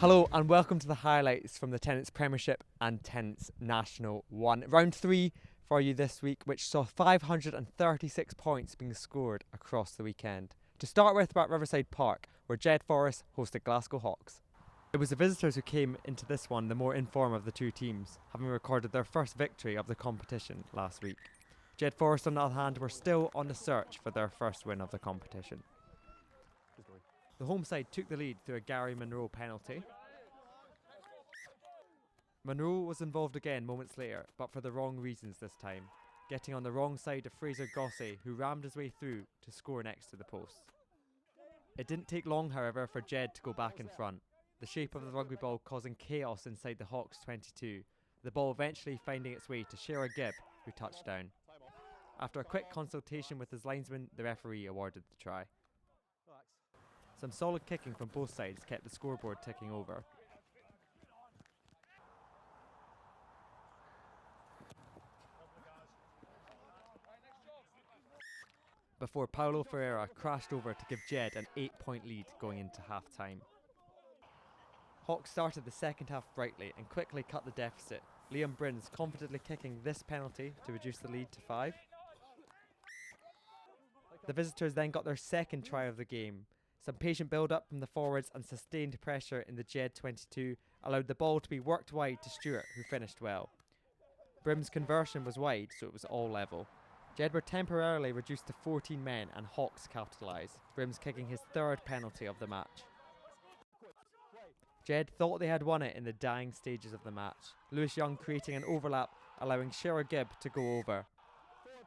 Hello and welcome to the highlights from the Tennent's Premiership and Tennent's National 1. Round 3 for you this week, which saw 536 points being scored across the weekend. To start with, we're at Riverside Park, where Jed-Forest hosted Glasgow Hawks. It was the visitors who came into this one the more informed of the two teams, having recorded their first victory of the competition last week. Jed-Forest, on the other hand, were still on the search for their first win of the competition. The home side took the lead through a Gary Monroe penalty. Monroe was involved again moments later, but for the wrong reasons this time, getting on the wrong side of Fraser Gossey, who rammed his way through to score next to the post. It didn't take long, however, for Jed to go back in front, the shape of the rugby ball causing chaos inside the Hawks 22, the ball eventually finding its way to Edinb, who touched down. After a quick consultation with his linesman, the referee awarded the try. Some solid kicking from both sides kept the scoreboard ticking over. Before Paulo Ferreira crashed over to give Jed an 8-point lead going into half-time. Hawks started the second half brightly and quickly cut the deficit, Liam Brins confidently kicking this penalty to reduce the lead to 5. The visitors then got their second try of the game. Some patient build-up from the forwards and sustained pressure in the Jed 22 allowed the ball to be worked wide to Stewart, who finished well. Brim's conversion was wide, so it was all level. Jed were temporarily reduced to 14 men and Hawks capitalised, Brims kicking his third penalty of the match. Jed thought they had won it in the dying stages of the match, Lewis Young creating an overlap allowing Gibb to go over.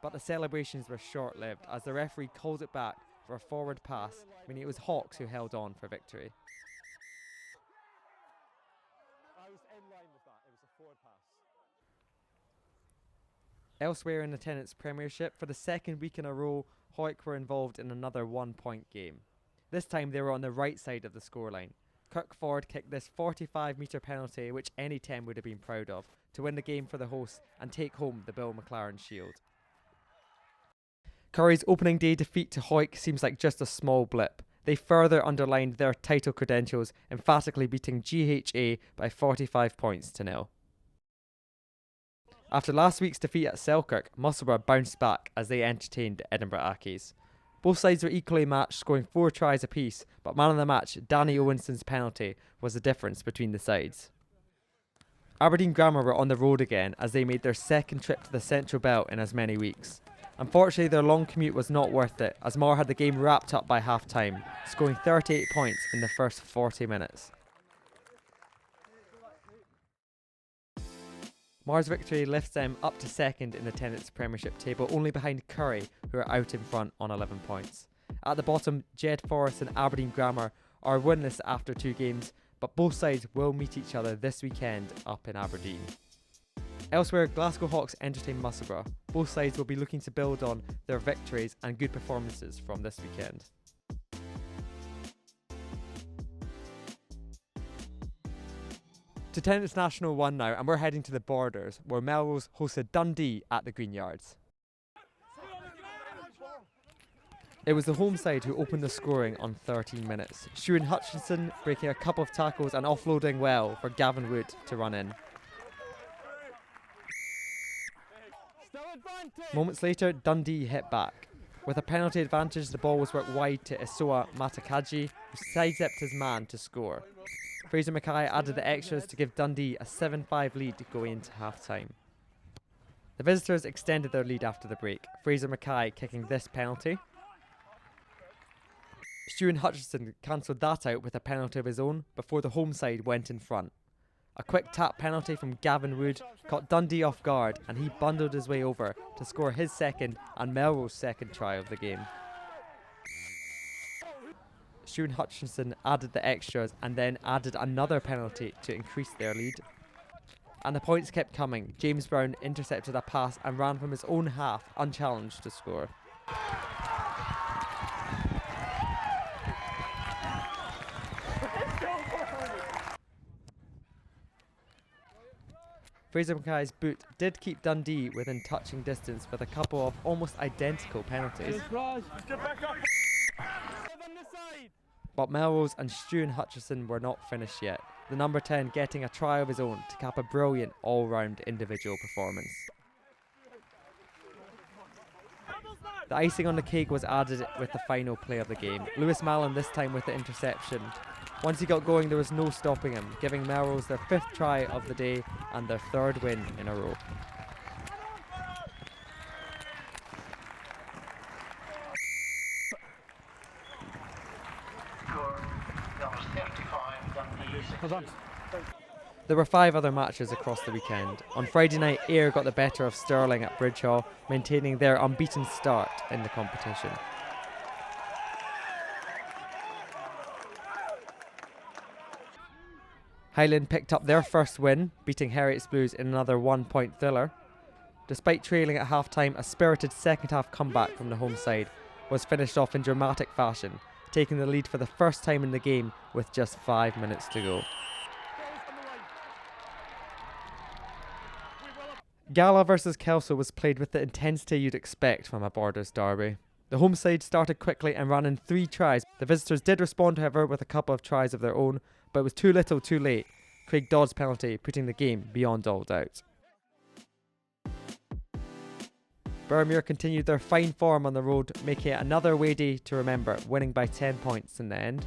But the celebrations were short-lived as the referee called it back for a forward pass, meaning it was Hawks who held on for victory. I was in line with that. It was a forward pass. Elsewhere in the Tennent's Premiership, for the second week in a row, Hawick were involved in another 1-point game. This time they were on the right side of the scoreline. Kirk Ford kicked this 45-metre penalty, which any 10 would have been proud of, to win the game for the hosts and take home the Bill McLaren Shield. Curry's opening day defeat to Hawick seems like just a small blip. They further underlined their title credentials, emphatically beating GHA by 45 points to 0. After last week's defeat at Selkirk, Musselburgh bounced back as they entertained Edinb Accies. Both sides were equally matched, scoring 4 tries apiece, but man of the match, Danny Owinson's penalty, was the difference between the sides. Aberdeen Grammar were on the road again as they made their second trip to the Central Belt in as many weeks. Unfortunately, their long commute was not worth it, as Marr had the game wrapped up by half-time, scoring 38 points in the first 40 minutes. Marr's victory lifts them up to second in the Tennent's Premiership table, only behind Curry, who are out in front on 11 points. At the bottom, Jed-Forest and Aberdeen Grammar are winless after 2 games, but both sides will meet each other this weekend up in Aberdeen. Elsewhere, Glasgow Hawks entertain Musselburgh. Both sides will be looking to build on their victories and good performances from this weekend. To Tennent's National 1 now, and we're heading to the Borders, where Melrose hosted Dundee at the Green Yards. It was the home side who opened the scoring on 13 minutes. Stuart Hutchinson breaking a couple of tackles and offloading well for Gavin Wood to run in. Moments later, Dundee hit back. With a penalty advantage, the ball was worked wide to Isoa Matakaji, who sidestepped his man to score. Fraser Mackay added the extras to give Dundee a 7-5 lead going into half-time. The visitors extended their lead after the break, Fraser Mackay kicking this penalty. Stuart Hutchinson cancelled that out with a penalty of his own before the home side went in front. A quick tap penalty from Gavin Wood caught Dundee off guard and he bundled his way over to score his second and Melrose's second try of the game. Stuart Hutchinson added the extras and then added another penalty to increase their lead. And the points kept coming. James Brown intercepted a pass and ran from his own half unchallenged to score. Fraser Mackay's boot did keep Dundee within touching distance with a couple of almost identical penalties. But Melrose and Stuart Hutchinson were not finished yet. the number 10 getting a try of his own to cap a brilliant all-round individual performance. The icing on the cake was added with the final play of the game. Lewis Mallon this time with the interception. Once he got going, there was no stopping him, giving Melrose their 5th try of the day and their 3rd win in a row. There were 5 other matches across the weekend. On Friday night, Ayr got the better of Stirling at Bridgehaw, maintaining their unbeaten start in the competition. Highland picked up their first win, beating Heriot's Blues in another 1-point thriller. Despite trailing at half-time, a spirited second-half comeback from the home side was finished off in dramatic fashion, taking the lead for the first time in the game with just 5 minutes to go. Gala versus Kelso was played with the intensity you'd expect from a Borders derby. The home side started quickly and ran in 3 tries. The visitors did respond, however, with a couple of tries of their own, but it was too little too late. Craig Dodd's penalty putting the game beyond all doubt. Bermuir continued their fine form on the road, making it another away day to remember, winning by 10 points in the end.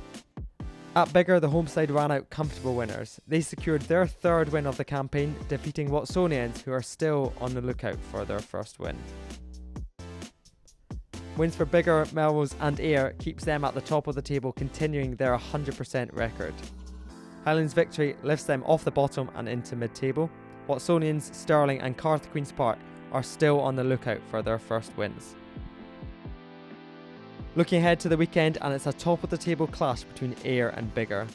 At Biggar, the home side ran out comfortable winners. They secured their 3rd win of the campaign, defeating Watsonians, who are still on the lookout for their first win. Wins for Biggar, Melrose and Ayr keeps them at the top of the table, continuing their 100% record. Highland's victory lifts them off the bottom and into mid-table. Watsonians, Stirling and Carth Queen's Park are still on the lookout for their first wins. Looking ahead to the weekend, and it's a top-of-the-table clash between Ayr and Biggar.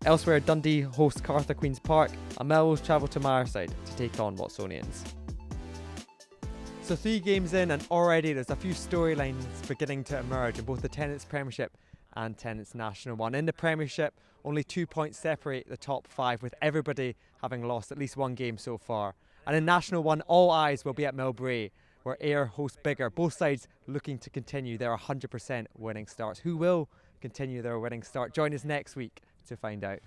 Elsewhere, Dundee hosts Carth Queen's Park and Melrose travel to Marrside to take on Watsonians. So 3 games in and already there's a few storylines beginning to emerge in both the Tennent's Premiership and Tennent's National 1. In the Premiership, only 2 points separate the top 5, with everybody having lost at least 1 game so far. And in National 1, all eyes will be at Millbrae, where Ayr hosts Biggar. Both sides looking to continue their 100% winning starts. Who will continue their winning start? Join us next week to find out.